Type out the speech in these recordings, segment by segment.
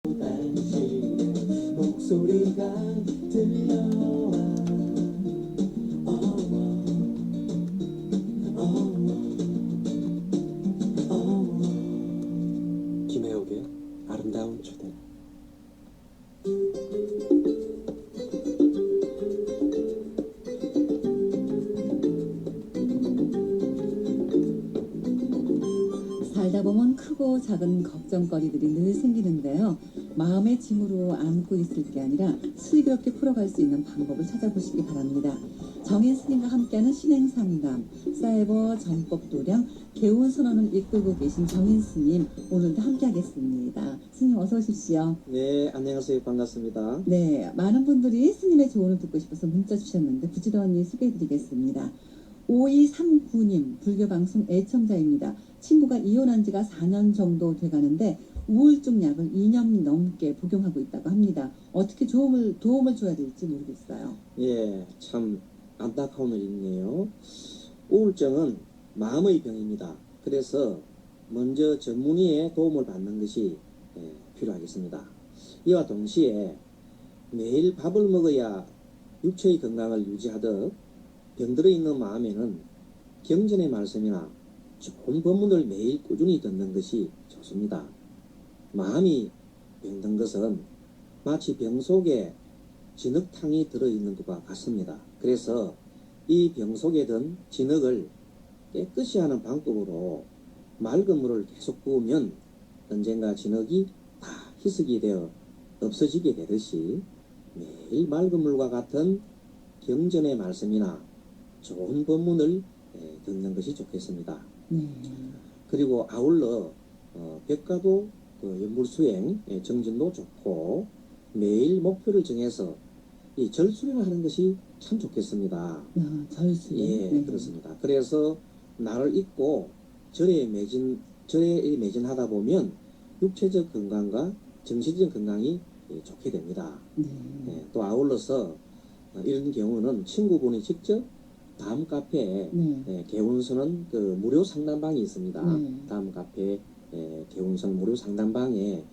당신의 목소리가 들려와 김혜옥의 아름다운 초대. 살다 보면 크고 작은 걱정거리들이 늘 생기는데요. 마음의 짐으로 안고 있을 게 아니라 슬기롭게 풀어갈 수 있는 방법을 찾아보시기 바랍니다. 정인 스님과 함께하는 신행상담, 사이버 전법 도량, 개운 선언을 이끌고 계신 정인 스님, 오늘도 함께하겠습니다. 스님 어서 오십시오. 네, 안녕하세요. 반갑습니다. 네, 많은 분들이 스님의 조언을 듣고 싶어서 문자 주셨는데 부지런히 소개해드리겠습니다. 5239님, 불교방송 애청자입니다. 친구가 이혼한 지가 4년 정도 돼가는데 우울증 약을 2년 넘게 복용하고 있다고 합니다. 어떻게 도움을 줘야 될지 모르겠어요. 예, 참 안타까운 일이 있네요. 우울증은 마음의 병입니다. 그래서 먼저 전문의의 도움을 받는 것이 필요하겠습니다. 이와 동시에 매일 밥을 먹어야 육체의 건강을 유지하듯 병들어 있는 마음에는 경전의 말씀이나 좋은 법문을 매일 꾸준히 듣는 것이 좋습니다. 마음이 병든 것은 마치 병 속에 진흙탕이 들어있는 것과 같습니다. 그래서 이 병 속에 든 진흙을 깨끗이 하는 방법으로 맑은 물을 계속 부으면 언젠가 진흙이 다 희석이 되어 없어지게 되듯이 매일 맑은 물과 같은 경전의 말씀이나 좋은 법문을 듣는 것이 좋겠습니다. 그리고 아울러 벽가도 연불수행 정진도 좋고 매일 목표를 정해서 이 절수행을 하는 것이 참 좋겠습니다. 절수행. 예, 네. 그렇습니다. 그래서 나를 잊고 절에 매진하다 보면 육체적 건강과 정신적 건강이 좋게 됩니다. 예, 또 아울러서 이런 경우는 친구분이 직접 다음 카페에 개운서는 그 무료 상담방이 있습니다. 다음 카페 개운선 무료 상담방에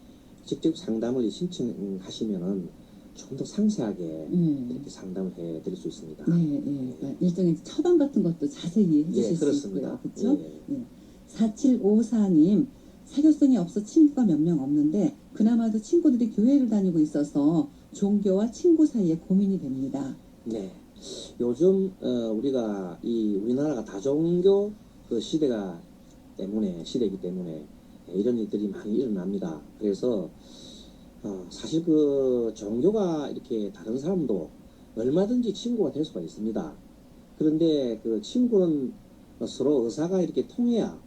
직접 상담을 신청하시면은 좀 더 상세하게 이렇게 상담을 해드릴 수 있습니다. 그러니까 일종의 처방 같은 것도 자세히 해주실 수 그렇습니다. 있고요. 그렇죠? 4754님, 사교성이 없어 친구가 몇 명 없는데 그나마도 친구들이 교회를 다니고 있어서 종교와 친구 사이에 고민이 됩니다. 네. 요즘 우리가 우리나라가 다종교 그 시대이기 때문에 이런 일들이 많이 일어납니다. 그래서 사실 그 종교가 이렇게 다른 사람도 얼마든지 친구가 될 수가 있습니다. 그런데 그 친구는 서로 의사가 이렇게 통해야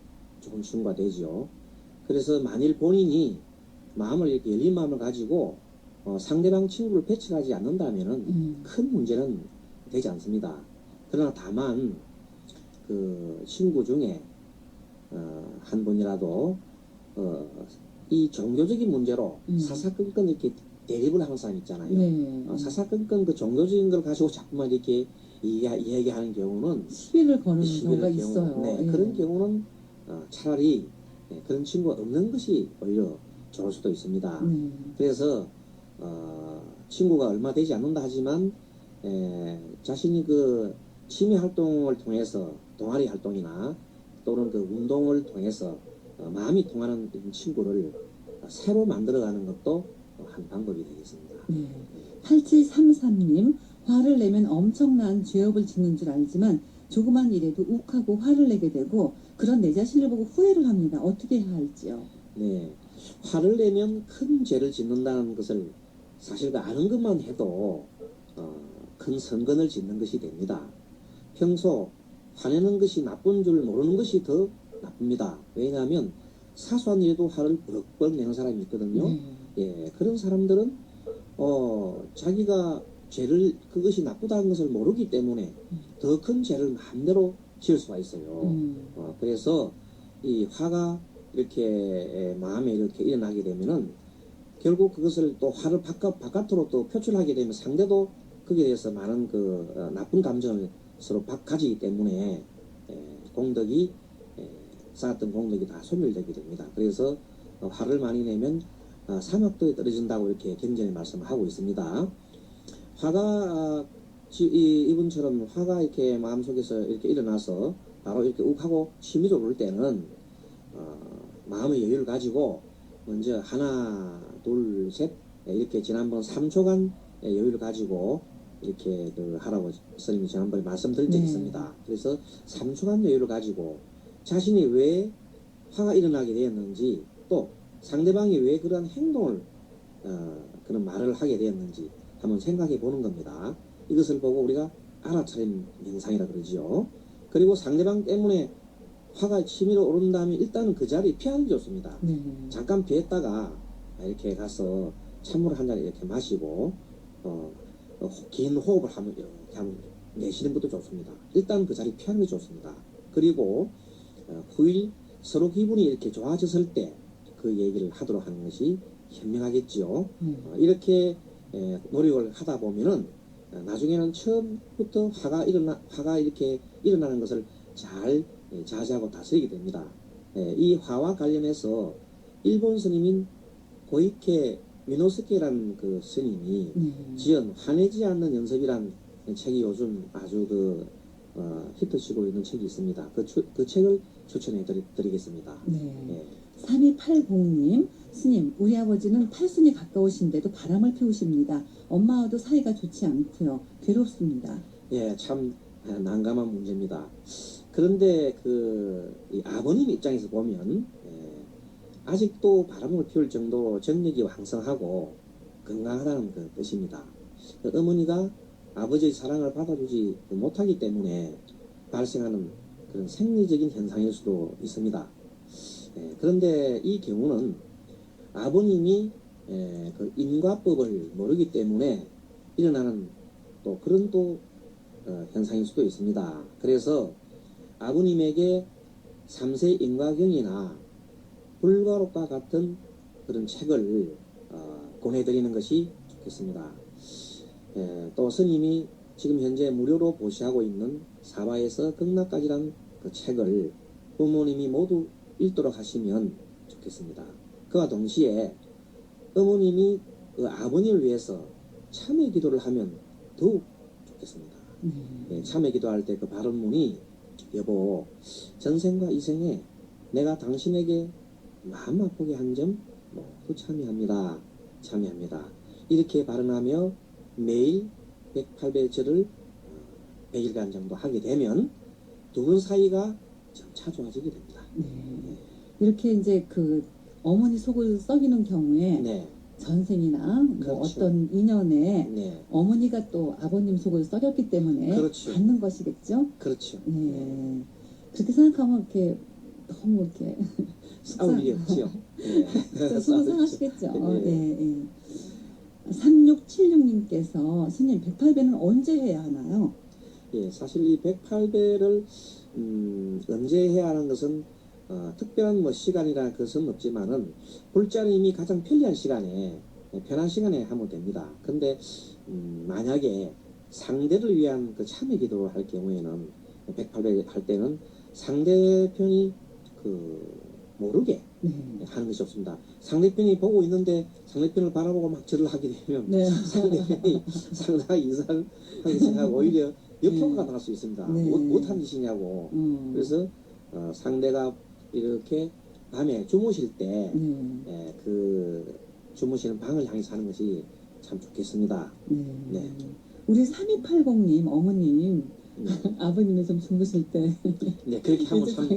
좋은 친구가 되지요. 그래서 만일 본인이 마음을 이렇게 열린 마음을 가지고 상대방 친구를 배척하지 않는다면은 큰 문제는 되지 않습니다. 그러나 다만 그 친구 중에 한 분이라도 이 종교적인 문제로 사사건건 이렇게 대립을 하는 사람 있잖아요. 사사건건 그 종교적인 걸 가지고 자꾸만 이렇게 이야기하는 경우는 시비를 거는 경우가 있어요. 네, 그런 경우는 차라리 그런 친구가 없는 것이 오히려 좋을 수도 있습니다. 그래서 친구가 얼마 되지 않는다 하지만 자신이 그 취미 활동을 통해서 동아리 활동이나 또는 그 운동을 통해서 마음이 통하는 친구를 새로 만들어가는 것도 한 방법이 되겠습니다. 8733님, 화를 내면 엄청난 죄업을 짓는 줄 알지만 조그만 일에도 욱하고 화를 내게 되고 그런 내 자신을 보고 후회를 합니다. 어떻게 해야 할지요? 네, 화를 내면 큰 죄를 짓는다는 것을 사실 아는 것만 해도 큰 선건을 짓는 것이 됩니다. 평소 화내는 것이 나쁜 줄 모르는 것이 더 나쁩니다. 왜냐하면 사소한 일에도 화를 버럭버럭 내는 사람이 있거든요. 예, 그런 사람들은 자기가 그것이 나쁘다는 것을 모르기 때문에 더 큰 죄를 마음대로 지을 수가 있어요. 그래서 이 화가 이렇게 마음에 이렇게 일어나게 되면은 결국 그것을 또 화를 바깥으로 또 표출하게 되면 상대도 거기에 대해서 많은 그 나쁜 감정을 서로 가지기 때문에 쌓았던 공덕이 다 소멸되게 됩니다. 그래서 화를 많이 내면 삼학도에 떨어진다고 이렇게 경전에 말씀하고 있습니다. 화가 이분처럼 화가 이렇게 마음속에서 이렇게 일어나서 바로 이렇게 욱하고 치밀어 오를 때는 마음의 여유를 가지고 먼저 하나 둘 셋 이렇게 지난번 3초간 여유를 가지고 이렇게 그 하라고 스님이 지난번에 말씀드린 적이 있습니다. 그래서 3초간 여유를 가지고 자신이 왜 화가 일어나게 되었는지 또 상대방이 왜 그런 행동을 그런 말을 하게 되었는지 한번 생각해 보는 겁니다. 이것을 보고 우리가 알아차림 명상이라 그러지요. 그리고 상대방 때문에 화가 치밀어 오른 다음에 일단은 그 자리에 피하는 게 좋습니다. 잠깐 피했다가 이렇게 가서 찬물 한 잔 이렇게 마시고 긴 호흡을 하면 이렇게 한번 내쉬는 것도 좋습니다. 일단 그 자리 피하는 게 좋습니다. 그리고 후일 서로 기분이 이렇게 좋아졌을 때 그 얘기를 하도록 하는 것이 현명하겠지요. 이렇게 노력을 하다 보면은 나중에는 처음부터 화가 이렇게 일어나는 것을 잘 자제하고 다스리게 됩니다. 이 화와 관련해서 일본 스님인 고이케 미노스케라는 그 스님이 지은 화내지 않는 연습이란 책이 요즘 아주 히트치고 있는 책이 있습니다. 그 책을 추천해 드리겠습니다. 네. 3280님, 스님, 우리 아버지는 팔순이 가까우신데도 바람을 피우십니다. 엄마와도 사이가 좋지 않고요. 괴롭습니다. 예, 참 난감한 문제입니다. 그런데 이 아버님 입장에서 보면 아직도 바람을 피울 정도로 정력이 왕성하고 건강하다는 그 뜻입니다. 어머니가 아버지의 사랑을 받아주지 못하기 때문에 발생하는 그런 생리적인 현상일 수도 있습니다. 그런데 이 경우는 아버님이 그 인과법을 모르기 때문에 일어나는 그런 현상일 수도 있습니다. 그래서 아버님에게 3세 인과경이나 불가록과 같은 그런 책을 권해드리는 것이 좋겠습니다. 또 스님이 지금 현재 무료로 보시하고 있는 사바에서 극락까지란 그 책을 부모님이 모두 읽도록 하시면 좋겠습니다. 그와 동시에 어머님이 그 아버님을 위해서 참회 기도를 하면 더욱 좋겠습니다. 참회 기도할 때 그 발언문이 여보, 전생과 이생에 내가 당신에게 마음 아프게 한 점 모두 참회합니다. 참회합니다. 이렇게 발언하며 매일 108배 절을 100일간 정도 하게 되면 두 분 사이가 점차 좋아지게 됩니다. 이렇게 이제 그 어머니 속을 썩이는 경우에 전생이나 그렇죠. 어떤 인연에 네. 어머니가 또 아버님 속을 썩였기 때문에 그렇죠. 받는 것이겠죠? 그렇죠. 네. 그렇게 생각하면 이렇게 너무 이렇게 싸울 일이 없지요. 속을 상하시겠죠. 네. 네. 3676님께서 스님 108배는 언제 해야 하나요? 예, 사실 이 108배를 언제 해야 하는 것은 특별한 시간이나 그것은 없지만은 불자님이 가장 편리한 시간에 편한 시간에 하면 됩니다. 근데 만약에 상대를 위한 그 참회 기도를 할 경우에는 108배 할 때는 상대편이 모르게 하는 것이 없습니다. 상대편이 보고 있는데 상대편을 바라보고 막 절을 하게 되면 상대편이 상당히 이상하게 생각하고 오히려 역효과가 나올 수 있습니다. 못한 짓이냐고. 그래서 상대가 이렇게 밤에 주무실 때 주무시는 방을 향해서 하는 것이 참 좋겠습니다. 네. 우리 3280님 어머님 아버님이 좀 주무실 때 네, 그렇게 하면 참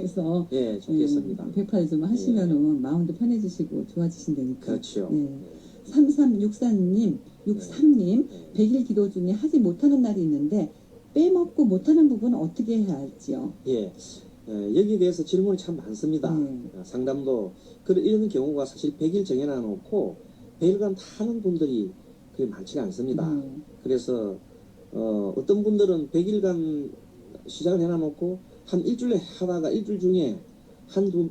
좋겠습니다. 108 좀 하시면은 마음도 편해지시고 좋아지신다니까. 그렇죠. 3364님, 63님 100일 기도 중에 하지 못하는 날이 있는데 빼먹고 못하는 부분은 어떻게 해야 할지요? 예. 여기에 대해서 질문이 참 많습니다. 상담도 이런 경우가 사실 100일 정해놔 놓고 100일간 하는 분들이 그리 많지가 않습니다. 그래서 어떤 분들은 100일간 시작을 해놔 놓고 한 일주일에 하다가 일주일 중에 한두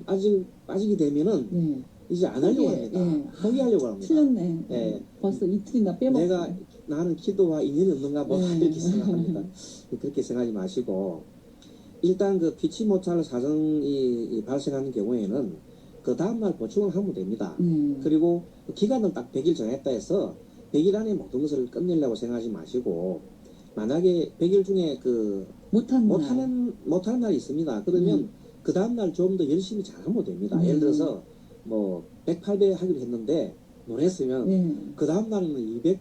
빠지게 되면은 이제 안 하려고 합니다. 포기하려고 합니다. 틀렸네. 벌써 이틀이나 빼먹고. 나는 기도와 인연이 없는가 뭐 이렇게 생각합니다. 그렇게 생각하지 마시고 일단 그 피치 못할 사정이 발생하는 경우에는 그 다음날 보충을 하면 됩니다. 네. 그리고 기간을 딱 100일 정했다 해서 100일 안에 모든 것을 끝내려고 생각하지 마시고 만약에 100일 중에 그 못한 날. 못하는 날이 있습니다. 그러면 그 다음날 좀 더 열심히 잘하면 됩니다. 예를 들어서 뭐 108배 하기로 했는데 못했으면 네. 그 다음날은 200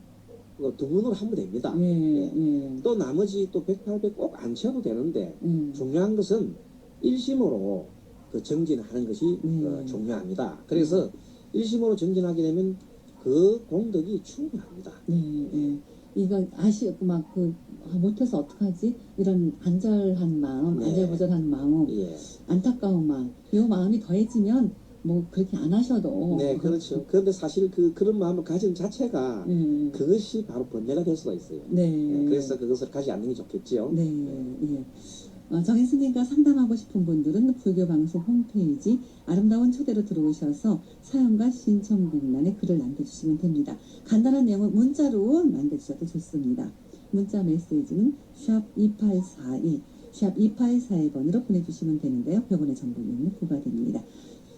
두 분으로 하면 됩니다. 예, 예. 또 나머지 또 108배 꼭 안 채워도 되는데 예. 중요한 것은 일심으로 그 정진하는 것이 중요합니다. 그래서 일심으로 정진하게 되면 그 공덕이 충분합니다. 네, 예. 이거 아쉬웠고 못해서 어떡하지? 이런 안절한 마음, 네. 안절부절한 마음, 예. 안타까운 마음, 이 마음이 더해지면 뭐 그렇게 안 하셔도 네, 그렇죠. 그런데 사실 그런 마음을 가진 자체가 예. 그것이 바로 번뇌가 될 수가 있어요. 네. 그래서 그것을 가지 않는 게 좋겠지요. 네, 예. 정인 스님과 상담하고 싶은 분들은 불교방송 홈페이지 아름다운 초대로 들어오셔서 사연과 신청곡란에 글을 남겨주시면 됩니다. 간단한 내용은 문자로 남겨주셔도 좋습니다. 문자 메시지는 샵2842, 샵 2842번으로 보내주시면 되는데요. 100원의 정보 이용료 부과됩니다.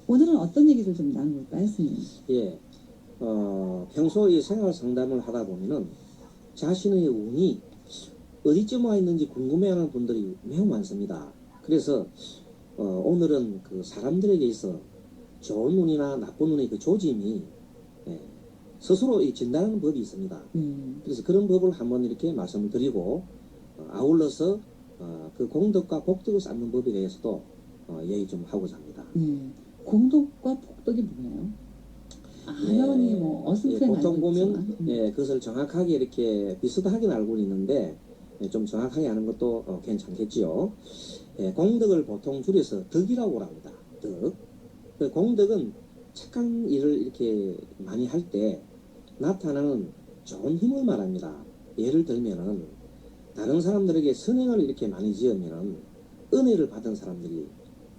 오늘은 어떤 얘기를 좀 나눠볼까요, 스님? 예. 평소 이 생활 상담을 하다 보면은 자신의 운이 어디쯤 와 있는지 궁금해하는 분들이 매우 많습니다. 그래서 오늘은 그 사람들에게 있어 좋은 운이나 나쁜 운의 그 조짐이 스스로 이 진단하는 법이 있습니다. 그래서 그런 법을 한번 이렇게 말씀을 드리고 아울러서 그 공덕과 복덕을 쌓는 법에 대해서도 얘기 좀 하고자 합니다. 공덕과 복덕이 뭐예요? 아연이 뭐 어슴푸레 보통 보면 있지만, 그것을 정확하게 이렇게 비슷하게 알고 있는데 좀 정확하게 아는 것도 괜찮겠지요. 공덕을 보통 줄여서 덕이라고 합니다. 덕. 그 공덕은 착한 일을 이렇게 많이 할 때 나타나는 좋은 힘을 말합니다. 예를 들면은 다른 사람들에게 선행을 이렇게 많이 지으면은 은혜를 받은 사람들이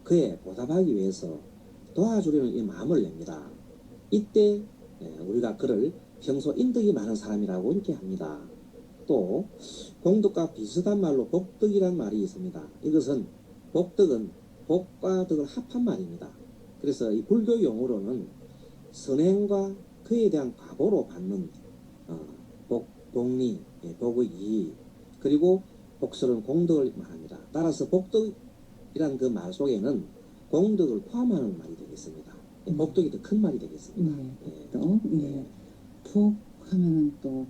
그에 보답하기 위해서 도와주려는 이 마음을 냅니다. 이때 우리가 그를 평소 인덕이 많은 사람이라고 이렇게 합니다. 또 공덕과 비슷한 말로 복덕이란 말이 있습니다. 이것은 복덕은 복과 덕을 합한 말입니다. 그래서 이 불교 용어로는 선행과 그에 대한 과보로 받는 복리, 복의 이 그리고 복설은 공덕을 말합니다. 따라서 복덕이란 그 말 속에는 공덕을 포함하는 말이 되겠습니다. 복덕이 더 큰 말이 되겠습니다. 또 복 하면은 또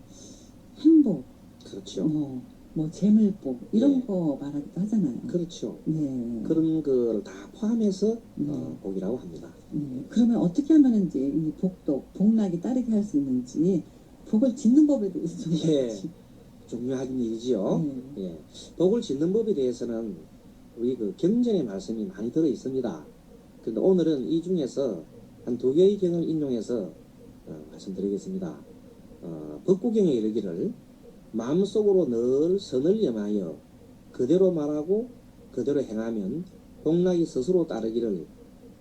행복, 그렇죠. 뭐 재물복 이런 거 말하기도 하잖아요. 그렇죠. 네. 그런 걸 다 포함해서 복이라고 합니다. 그러면 어떻게 하면 이제 이 복덕, 복락이 따르게 할 수 있는지 복을 짓는 법에 대해서 좀 중요한 일이지요. 복을 짓는 법에 대해서는 우리 그 경전의 말씀이 많이 들어 있습니다. 그런데 오늘은 이 중에서 한 2개의 경을 인용해서 말씀드리겠습니다. 법구경에 이르기를 마음속으로 늘 선을 염하여 그대로 말하고 그대로 행하면 복락이 스스로 따르기를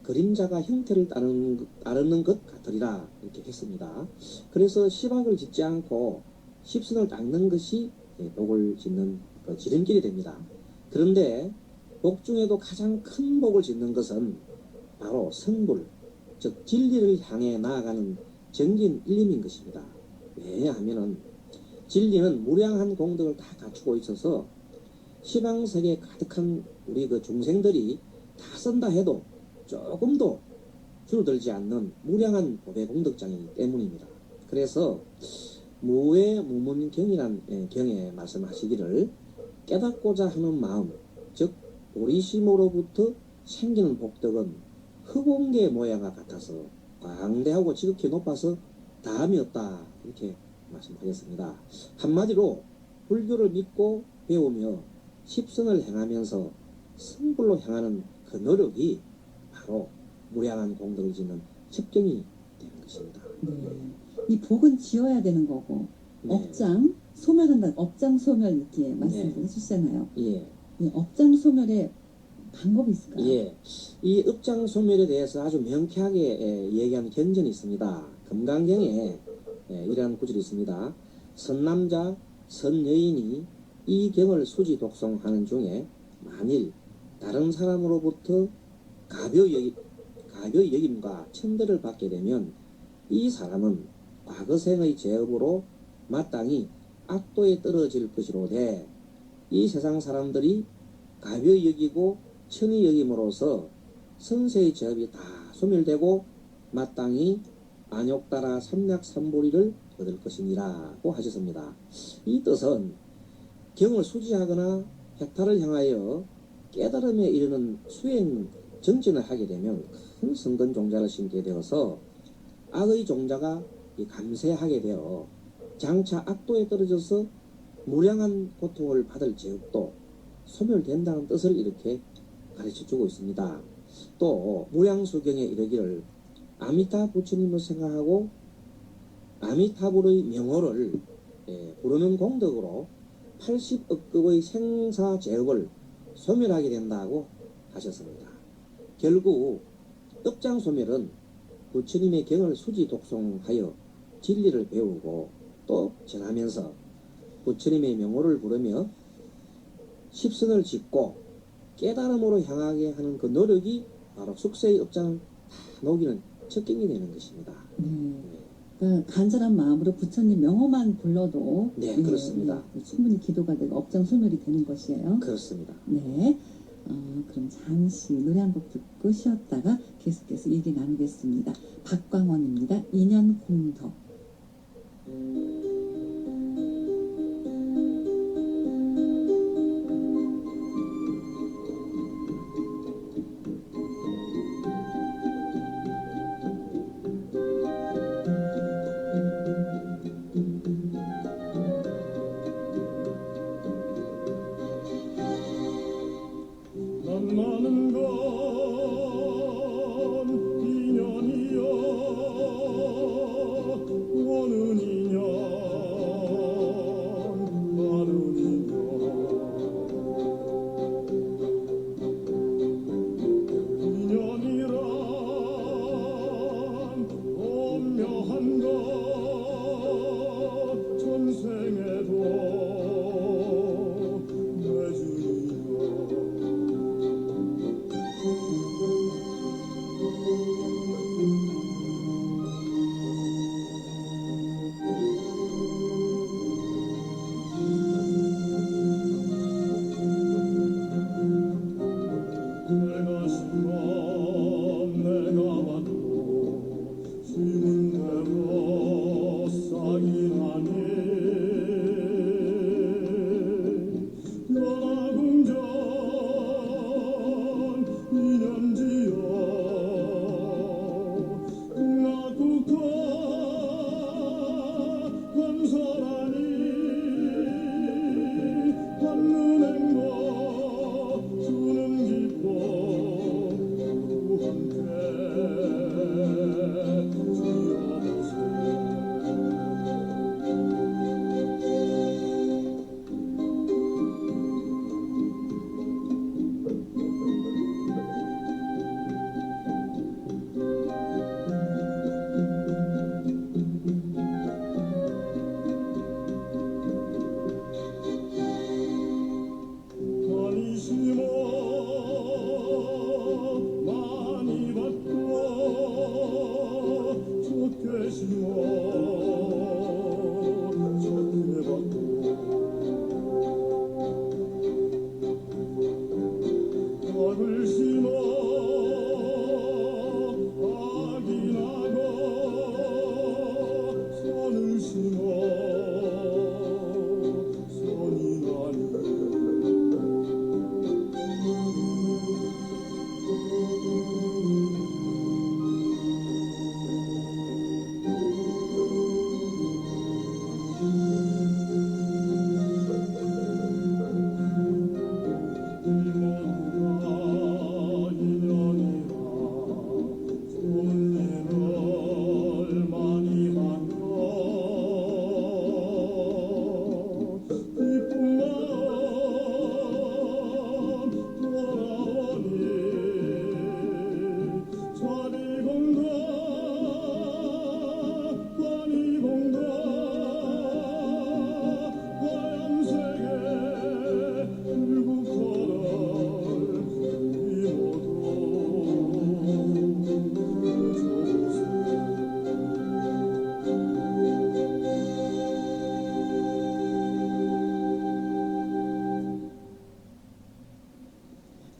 그림자가 형태를 따르는 것 같으리라 이렇게 했습니다. 그래서 시박을 짓지 않고 십선을 닦는 것이 복을 짓는 그 지름길이 됩니다. 그런데 복 중에도 가장 큰 복을 짓는 것은 바로 성불, 즉 진리를 향해 나아가는 정진 일림인 것입니다. 왜냐하면 진리는 무량한 공덕을 다 갖추고 있어서 시방세계에 가득한 우리 그 중생들이 다 쓴다 해도 조금도 줄어들지 않는 무량한 보배 공덕장이기 때문입니다. 그래서 무외무문경이란 경에 말씀하시기를 깨닫고자 하는 마음, 즉 보리심으로부터 생기는 복덕은 흑공계 모양과 같아서 광대하고 지극히 높아서 다함이 없다 이렇게 말씀하겠습니다. 한마디로 불교를 믿고 배우며 십선을 행하면서 성불로 향하는 그 노력이 바로 무량한 공덕을 짓는 첩경이 되는 것입니다. 이 복은 지어야 되는 거고 업장 소멸한다. 업장 소멸 이렇게 말씀해 주시잖아요. 이 업장 소멸의 방법이 있을까요? 이 업장 소멸에 대해서 아주 명쾌하게 얘기하는 경전이 있습니다. 금강경에 이러한 구절이 있습니다. 선남자, 선여인이 이 경을 수지 독송하는 중에 만일 다른 사람으로부터 가벼이 가벼이 여김과 천대를 받게 되면 이 사람은 과거생의 죄업으로 마땅히 악도에 떨어질 것이로되 이 세상 사람들이 가벼이 여기고 천히 여김으로써 선세의 죄업이 다 소멸되고 마땅히 안욕따라 삼략삼보리를 얻을 것이니라고 하셨습니다. 이 뜻은 경을 수지하거나 해탈을 향하여 깨달음에 이르는 수행 정진을 하게 되면 큰 성근 종자를 심게 되어서 악의 종자가 감쇄하게 되어 장차 악도에 떨어져서 무량한 고통을 받을 죄업도 소멸된다는 뜻을 이렇게 가르쳐주고 있습니다. 또 무량수경에 이르기를 아미타 부처님을 생각하고 아미타불의 명호를 부르는 공덕으로 80억급의 생사 죄업을 소멸하게 된다고 하셨습니다. 결국 업장 소멸은 부처님의 경을 수지 독송하여 진리를 배우고 또 전하면서 부처님의 명호를 부르며 십선을 짓고 깨달음으로 향하게 하는 그 노력이 바로 숙세의 업장을 다 녹이는 척경이 되는 것입니다. 그러니까 간절한 마음으로 부처님 명호만 불러도 네, 그렇습니다. 충분히 기도가 되고 업장 소멸이 되는 것이에요. 그렇습니다. 네. 그럼 잠시 노래 한 곡 듣고 쉬었다가 계속해서 얘기 나누겠습니다. 박광원입니다. 인연 공덕. 많은 건 인연이여 오는 인연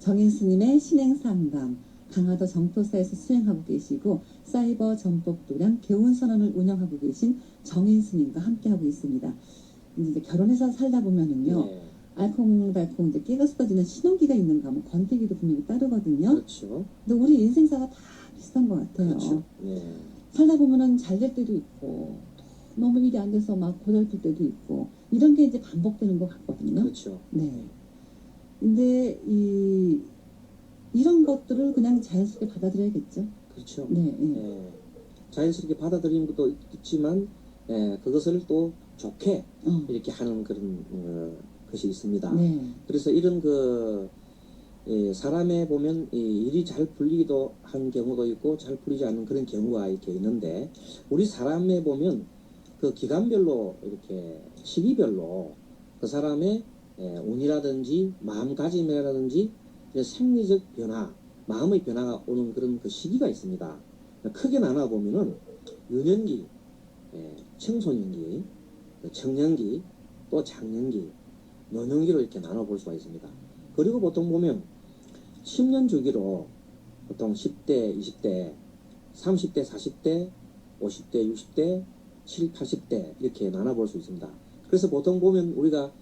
정인 스님의 신행 상담, 강화도 정토사에서 수행하고 계시고 사이버 전법도량 교훈선언을 운영하고 계신 정인 스님과 함께하고 있습니다. 이제 결혼해서 살다 보면은요, 네. 알콩달콩 이제 깨가 쏟아지는 신혼기가 있는가 하면 권태기도 분명히 따르거든요. 그렇죠. 근데 우리 인생사가 다 비슷한 것 같아요. 그렇죠. 네. 살다 보면은 잘 될 때도 있고 너무 일이 안 돼서 막 고달플 때도 있고 이런 게 이제 반복되는 것 같거든요. 그렇죠. 네. 근데 이런 것들을 그냥 자연스럽게 받아들여야겠죠. 그렇죠. 네. 네. 예, 자연스럽게 받아들이는 것도 있지만 그것을 또 좋게 이렇게 하는 그런 것이 있습니다. 네. 그래서 이런 사람에 보면 일이 잘 풀리기도 한 경우도 있고 잘 풀리지 않는 그런 경우가 이렇게 있는데 우리 사람에 보면 그 기간별로 이렇게 시기별로 그 사람의 운이라든지 마음가짐이라든지 생리적 변화, 마음의 변화가 오는 그런 그 시기가 있습니다. 크게 나눠 보면은 유년기, 청소년기, 청년기, 또 장년기, 노년기로 이렇게 나눠 볼 수가 있습니다. 그리고 보통 보면 10년 주기로 보통 10대, 20대, 30대, 40대, 50대, 60대, 70, 80대 이렇게 나눠 볼 수 있습니다. 그래서 보통 보면 우리가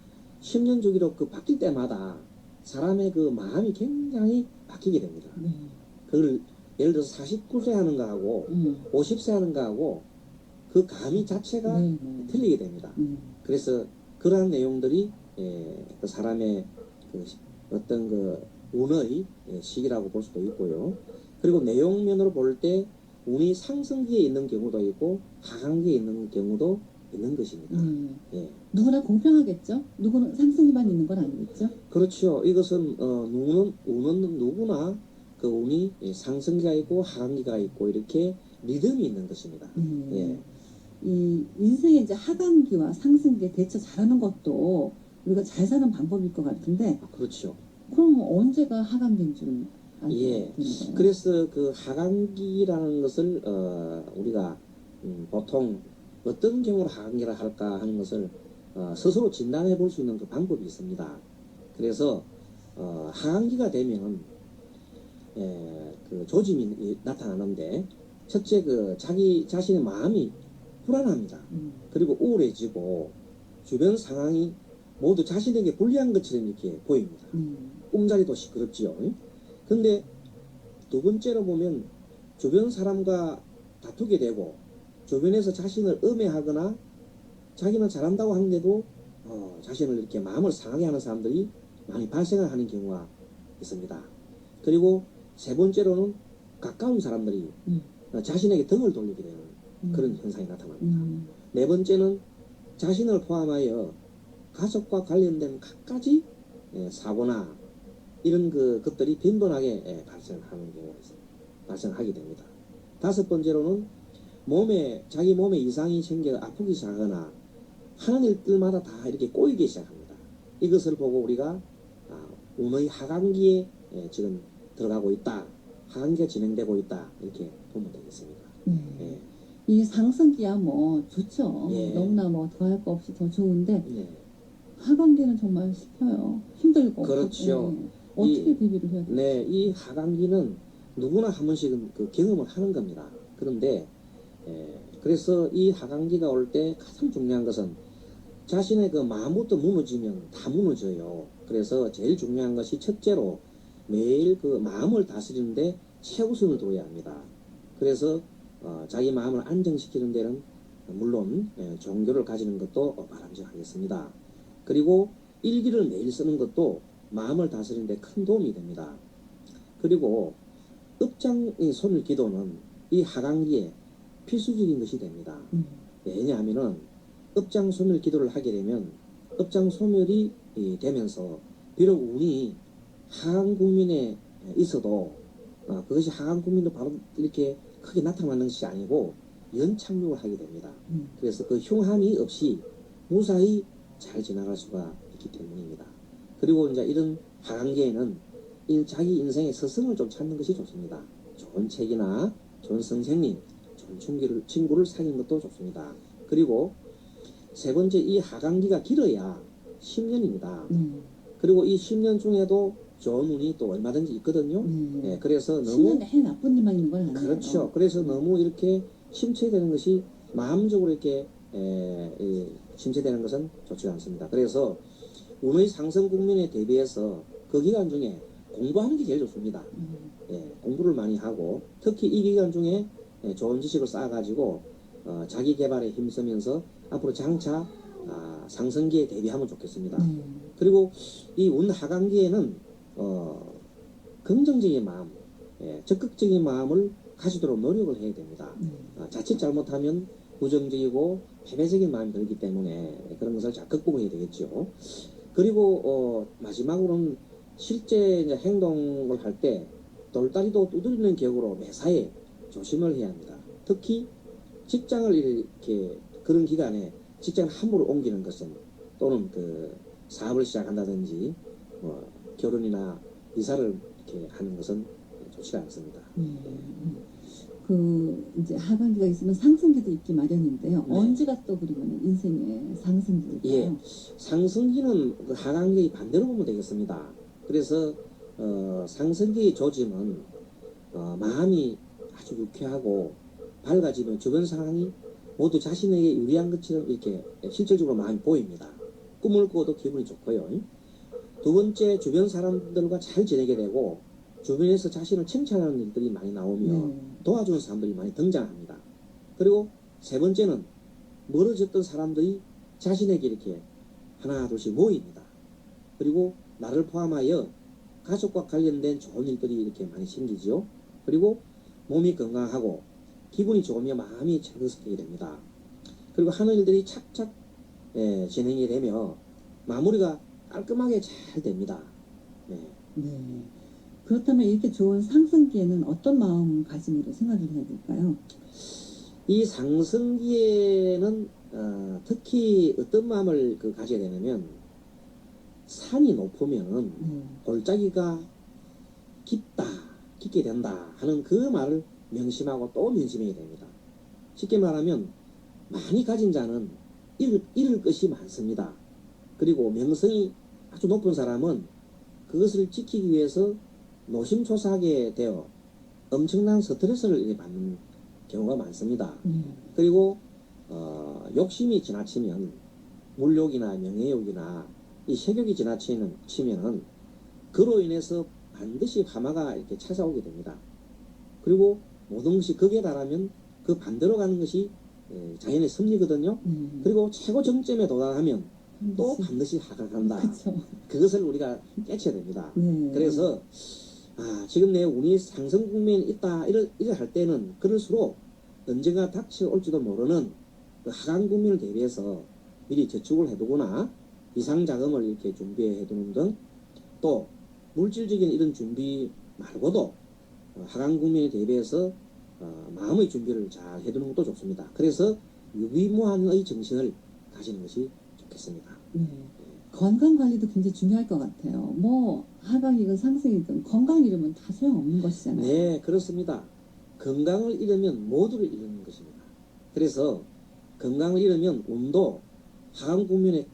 10년 주기로 그 바뀔 때마다 사람의 그 마음이 굉장히 바뀌게 됩니다. 네. 그걸 예를 들어서 49세 하는 거하고 50세 하는 거하고 그 감이 자체가 네, 네. 틀리게 됩니다. 그래서 그러한 내용들이 그 사람의 그 어떤 그 운의 시기라고 볼 수도 있고요. 그리고 내용면으로 볼 때 운이 상승기에 있는 경우도 있고 하강기에 있는 경우도 있는 것입니다. 예. 누구나 공평하겠죠? 누구는 상승기만 있는 건 아니겠죠? 그렇죠. 이것은 운은 누구나 그 운이 상승기가 있고 하강기가 있고 이렇게 리듬이 있는 것입니다. 예. 이 인생의 이제 하반기와 상승기에 대처 잘하는 것도 우리가 잘 사는 방법일 것 같은데 그렇죠. 그럼 언제가 하반기인 줄 알게 예. 되는 거예요? 그래서 그 하강기라는 것을 우리가 보통 어떤 경우로 하강기라 할까 하는 것을 스스로 진단해 볼 수 있는 그 방법이 있습니다. 그래서 하강기가 되면 그 조짐이 나타나는데 첫째 그 자기 자신의 마음이 불안합니다. 그리고 우울해지고 주변 상황이 모두 자신에게 불리한 것처럼 이렇게 보입니다. 꿈자리도 시끄럽지요. 근데 두 번째로 보면 주변 사람과 다투게 되고 주변에서 자신을 음해하거나 자기는 잘한다고 하는데도 자신을 이렇게 마음을 상하게 하는 사람들이 많이 발생을 하는 경우가 있습니다. 그리고 세 번째로는 가까운 사람들이 자신에게 등을 돌리게 되는 그런 현상이 나타납니다. 네 번째는 자신을 포함하여 가족과 관련된 각가지 사고나 이런 것들이 빈번하게 발생하는 경우가 있습니다. 발생하게 됩니다. 다섯 번째로는 자기 몸에 이상이 생겨 아프기 시작하거나 하는 일들마다 다 이렇게 꼬이기 시작합니다. 이것을 보고 우리가 운의 하강기에 지금 들어가고 있다. 하강기가 진행되고 있다. 이렇게 보면 되겠습니다. 예. 이 상승기야 뭐 좋죠. 예. 너무나 뭐 더할 거 없이 더 좋은데 네. 하반기는 정말 슬퍼요. 힘들고. 그렇죠. 어떻게 대비를 해야 돼요? 네, 이 하강기는 누구나 한 번씩은 그 경험을 하는 겁니다. 그런데 그래서 이 하강기가 올 때 가장 중요한 것은 자신의 그 마음부터 무너지면 다 무너져요. 그래서 제일 중요한 것이 첫째로 매일 그 마음을 다스리는데 최우선을 둬야 합니다. 그래서 자기 마음을 안정시키는 데는 물론 종교를 가지는 것도 바람직하겠습니다. 그리고 일기를 매일 쓰는 것도 마음을 다스리는 데 큰 도움이 됩니다. 그리고 업장의 소멸 기도는 이 하강기에 필수적인 것이 됩니다. 왜냐하면은 업장 소멸 기도를 하게 되면 업장 소멸이 되면서 비록 운이 하강 국민에 있어도 그것이 하강 국민도 바로 이렇게 크게 나타나는 것이 아니고 연착륙을 하게 됩니다. 그래서 그 흉함이 없이 무사히 잘 지나갈 수가 있기 때문입니다. 그리고 이제 이런 하강기에는 자기 인생의 스승을 좀 찾는 것이 좋습니다. 좋은 책이나 좋은 선생님, 좋은 친구를 사귀는 것도 좋습니다. 그리고 세 번째, 이 하강기가 길어야 10년입니다. 그리고 이 10년 중에도 좋은 운이 또 얼마든지 있거든요. 네. 예, 그래서 신은 너무 내 나쁜 일만 있는 건 아니에요. 그렇죠. 그래서 너무 이렇게 심취되는 것이 마음적으로 이렇게 심취되는 것은 좋지가 않습니다. 그래서 운의 상승 국면에 대비해서 그 기간 중에 공부하는 게 제일 좋습니다. 예, 공부를 많이 하고 특히 이 기간 중에 좋은 지식을 쌓아가지고 자기 개발에 힘쓰면서 앞으로 장차 상승기에 대비하면 좋겠습니다. 네. 그리고 이 운 하강기에는 긍정적인 마음, 적극적인 마음을 가지도록 노력을 해야 됩니다. 자칫 잘못하면 부정적이고 패배적인 마음이 들기 때문에 그런 것을 잘 극복해야 되겠죠. 그리고 마지막으로는 실제 이제 행동을 할 때 돌다리도 두드리는 격으로 매사에 조심을 해야 합니다. 특히 직장을 이렇게 그런 기간에 직장을 함부로 옮기는 것은 또는 그 사업을 시작한다든지 결혼이나 이사를 이렇게 하는 것은 좋지가 않습니다. 그 이제 하반기가 있으면 상승기도 있기 마련인데요. 네. 언제가 또 그러면 인생의 상승기일까요? 예, 상승기는 그 하강기의 반대로 보면 되겠습니다. 그래서 상승기의 조짐은 마음이 아주 유쾌하고 밝아지면 주변 상황이 모두 자신에게 유리한 것처럼 이렇게 실질적으로 마음이 보입니다. 꿈을 꾸어도 기분이 좋고요. 두 번째, 주변 사람들과 잘 지내게 되고 주변에서 자신을 칭찬하는 일들이 많이 나오며 도와주는 사람들이 많이 등장합니다. 그리고 세 번째는 멀어졌던 사람들이 자신에게 이렇게 하나 둘씩 모입니다. 그리고 나를 포함하여 가족과 관련된 좋은 일들이 이렇게 많이 생기죠. 그리고 몸이 건강하고 기분이 좋으며 마음이 즐겁게 됩니다. 그리고 하는 일들이 착착 진행이 되며 마무리가 깔끔하게 잘 됩니다. 네. 네. 그렇다면 이렇게 좋은 상승기에는 어떤 마음가짐으로 생각을 해야 될까요? 이 상승기에는 특히 어떤 마음을 가져야 되냐면 산이 높으면은 골짜기가 깊게 된다 하는 그 말을 명심하고 또 명심해야 됩니다. 쉽게 말하면 많이 가진 자는 잃을 것이 많습니다. 그리고 명성이 아주 높은 사람은 그것을 지키기 위해서 노심초사하게 되어 엄청난 스트레스를 받는 경우가 많습니다. 그리고 욕심이 지나치면 물욕이나 명예욕이나 이 색욕이 지나치면은 그로 인해서 반드시 화마가 이렇게 찾아오게 됩니다. 그리고 모든 것이 극에 달하면 그 반대로 가는 것이 자연의 섭리거든요. 그리고 최고 정점에 도달하면 또 반드시 하강한다. 그쵸. 그것을 우리가 깨쳐야 됩니다. 네. 그래서 지금 내 운이 상승 국면에 있다 이래 할 때는 그럴수록 언젠가 닥쳐올지도 모르는 그 하강 국면을 대비해서 미리 저축을 해두거나 비상 자금을 이렇게 준비해 두는 등 또 물질적인 이런 준비 말고도 하강 국면에 대비해서 마음의 준비를 잘 해두는 것도 좋습니다. 그래서 유비무한의 정신을 가지는 것이 좋겠습니다. 네. 건강 관리도 굉장히 중요할 것 같아요. 뭐 하강이든 상승이든 건강 잃으면 다 소용없는 것이잖아요. 네, 그렇습니다. 건강을 잃으면 모두를 잃는 것입니다. 그래서 건강을 잃으면 운도 하강 국면에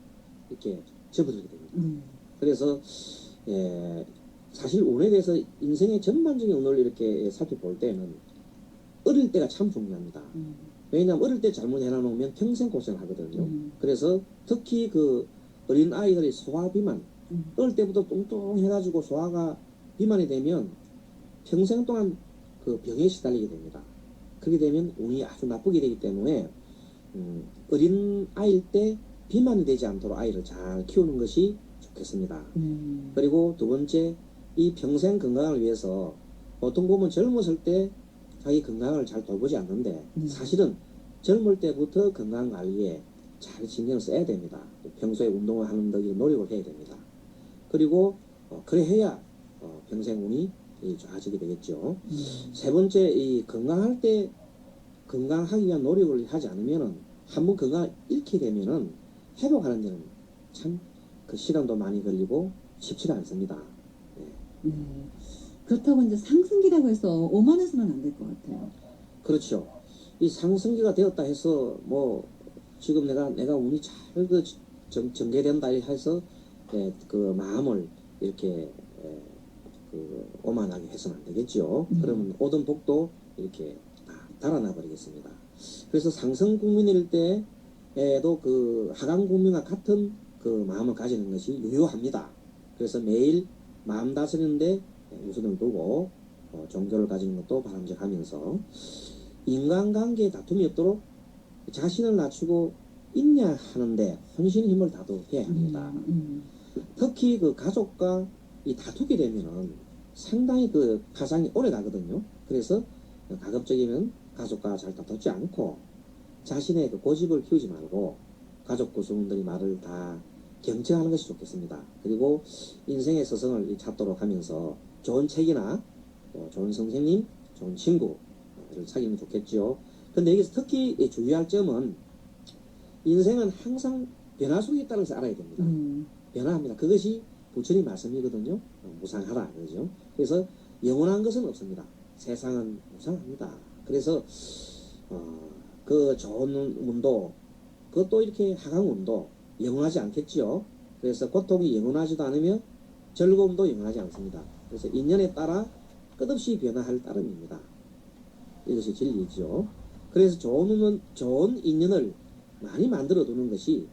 이렇게 접어들게 됩니다. 그래서 사실 운에 대해서 인생의 전반적인 운을 이렇게 살펴볼 때는 어릴 때가 참 중요합니다. 왜냐하면 어릴 때 잘못 해놔놓으면 평생 고생을 하거든요. 그래서 특히 그 어린 아이들의 소화 비만, 어릴 때부터 뚱뚱해가지고 소화가 비만이 되면 평생 동안 그 병에 시달리게 됩니다. 그렇게 되면 운이 아주 나쁘게 되기 때문에 어린 아이일 때 비만이 되지 않도록 아이를 잘 키우는 것이 좋겠습니다. 그리고 두 번째, 이 평생 건강을 위해서 보통 보면 젊었을 때 자기 건강을 잘 돌보지 않는데 사실은 젊을 때부터 건강 관리에 잘 신경을 써야 됩니다. 평소에 운동을 하는 등 노력을 해야 됩니다. 그리고 그래 해야 평생 운이 좋아지게 되겠죠. 세 번째, 이 건강할 때 건강하기 위한 노력을 하지 않으면은 한번 건강을 잃게 되면은 회복하는 데는 참 그 시간도 많이 걸리고 쉽지가 않습니다. 네. 그렇다고 이제 상승기라고 해서 오만해서는 안 될 것 같아요. 그렇죠. 이 상승기가 되었다 해서 뭐 지금 내가 운이 잘 전개된다 해서 그 마음을 이렇게 오만하게 해서는 안 되겠죠. 그러면 오던 복도 이렇게 다 달아나 버리겠습니다. 그래서 상승 국민일 때에도 그 하강 국민과 같은 그 마음을 가지는 것이 유효합니다. 그래서 매일 마음 다스리는데 우선을 두고 종교를 가지는 것도 바람직하면서 인간관계에 다툼이 없도록 자신을 낮추고 있냐 하는데 헌신 힘을 다해야 합니다. 특히 그 가족과 이 다투게 되면은 상당히 그 파상이 오래 가거든요. 그래서 가급적이면 가족과 잘 다투지 않고 자신의 그 고집을 키우지 말고 가족 구성원들이 말을 다 경청하는 것이 좋겠습니다. 그리고 인생의 스승을 찾도록 하면서 좋은 책이나 좋은 선생님, 좋은 친구를 사귀면 좋겠죠. 근데 여기서 특히 주의할 점은 인생은 항상 변화 속에 있다는 것을 알아야 됩니다. 변화합니다. 그것이 부처님 말씀이거든요. 무상하라 그러죠. 그래서 영원한 것은 없습니다. 세상은 무상합니다. 그래서 그 좋은 운도 그것도 이렇게 하강 운도 영원하지 않겠지요. 그래서 고통이 영원하지도 않으며 즐거움도 영원하지 않습니다. 그래서 인연에 따라 끝없이 변화할 따름입니다. 이것이 진리죠. 그래서 좋은 인연을 많이 만들어 두는 것이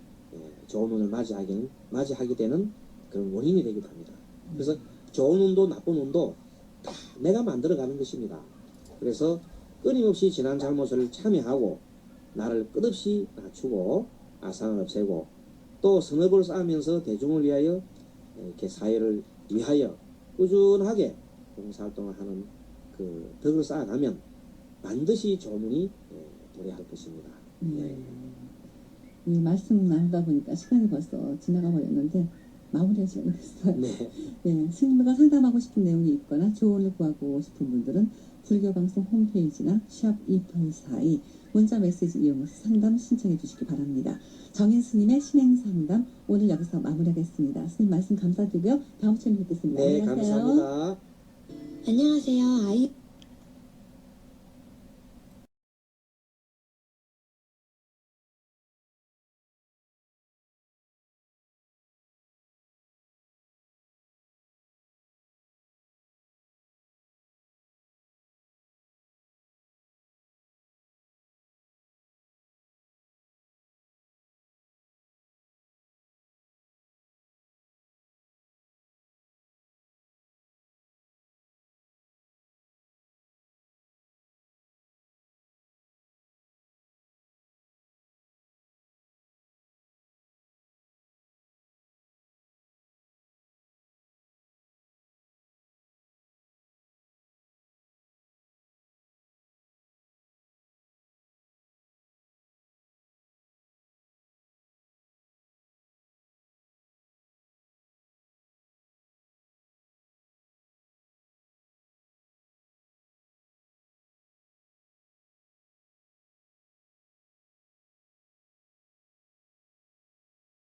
좋은 운을 맞이하게 되는 그런 원인이 되기도 합니다. 그래서 좋은 운도 나쁜 운도 다 내가 만들어가는 것입니다. 그래서 끊임없이 지난 잘못을 참여하고 나를 끝없이 낮추고 아상을 없애고 또 선업을 쌓으면서 대중을 위하여 이렇게 사회를 위하여 꾸준하게 봉사활동을 하는 그 덕을 쌓아가면 반드시 좋은 운이 도래할 것입니다. 이 말씀 나누다 보니까 시간이 벌써 지나가 버렸는데 마무리할 시간이 됐어요. 네. 네, 스님과 상담하고 싶은 내용이 있거나 조언을 구하고 싶은 분들은 불교방송 홈페이지나 샵 2842 문자 메시지 이용해서 상담 신청해 주시기 바랍니다. 정인 스님의 신행상담 오늘 여기서 마무리하겠습니다. 스님 말씀 감사드리고요. 다음 주에 뵙겠습니다. 네, 안녕하세요. 감사합니다. 안녕하세요.